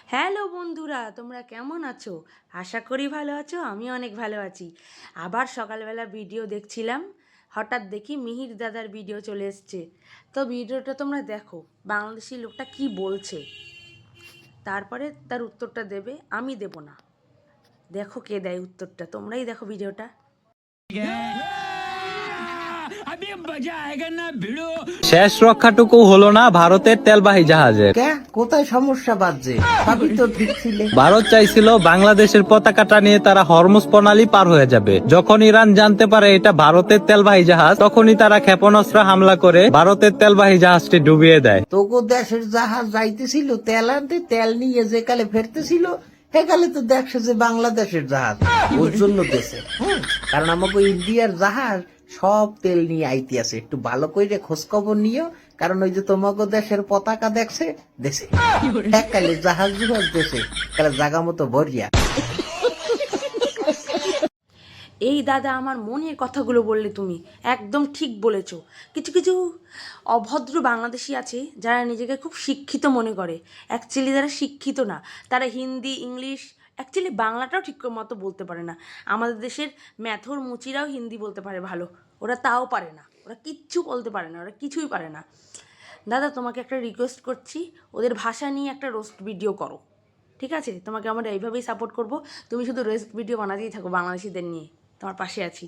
Hello বন্ধুরা, তোমরা কেমন আছো? আশা করি ভালো আছো। আমি অনেক ভালো আছি। আবার সকালবেলা ভিডিও দেখছিলাম, হঠাৎ দেখি মিহির দাদার ভিডিও চলে এসছে। তো ভিডিওটা তোমরা দেখো, বাংলাদেশি লোকটা কি বলছে, তারপরে তার উত্তরটা দেবে, আমি দেব না। দেখো কে দেয় উত্তরটা, তোমরাই দেখো ভিডিওটা। শেষ রক্ষাটুকু হলো না ভারতের তেলবাহী জাহাজের। কোথায় সমস্যা বাজছে? সবই তো ঠিক ছিল। ভারত চাইছিল বাংলাদেশের পতাকাটা নিয়ে তারা হরমুজ প্রণালী পার হয়ে যাবে। যখন ইরান জানতে পারে এটা ভারতের তেলবাহী জাহাজ, তখনই তারা ক্ষেপণাস্ত্র হামলা করে ভারতের তেলবাহী জাহাজটি ডুবিয়ে দেয়। তোগো দেশের জাহাজ যাইতেছিল তেল আনতে, তেল নিয়ে যে কালে ফেরতেছিল সেকালে তো দেখছে যে বাংলাদেশের জাহাজ ওর জন্য দেশে। কারণ আমাকে ইন্ডিয়ার জাহাজ সব তেল নিয়ে আইতে আছে। একটু ভালো করে খোঁজ খবর নিও, কারণ ওই যে তোমাকে দেশের পতাকা দেখছে দেশে, এককালে জাহাজ জুহাজ দেশে, কালে জাগা মতো ভরিয়া। এই দাদা, আমার মনের কথাগুলো বললে তুমি একদম ঠিক বলেছো। কিছু কিছু অভদ্র বাংলাদেশি আছে যারা নিজেকে খুব শিক্ষিত মনে করে। অ্যাকচুয়ালি তারা শিক্ষিত না, তারা হিন্দি ইংলিশ অ্যাকচুয়ালি বাংলাটাও ঠিক মতো বলতে পারে না। আমাদের দেশের ম্যাথর মুচিরাও হিন্দি বলতে পারে ভালো, ওরা তাও পারে না, ওরা কিচ্ছু বলতে পারে না, ওরা কিছুই পারে না। দাদা, তোমাকে একটা রিকোয়েস্ট করছি, ওদের ভাষা নিয়ে একটা রোস্ট ভিডিও করো, ঠিক আছে? তোমাকে আমরা এইভাবেই সাপোর্ট করব। তুমি শুধু রোস্ট ভিডিও বানাতেই থাকো বাংলাদেশিদের নিয়ে, তোমার পাশে আছি।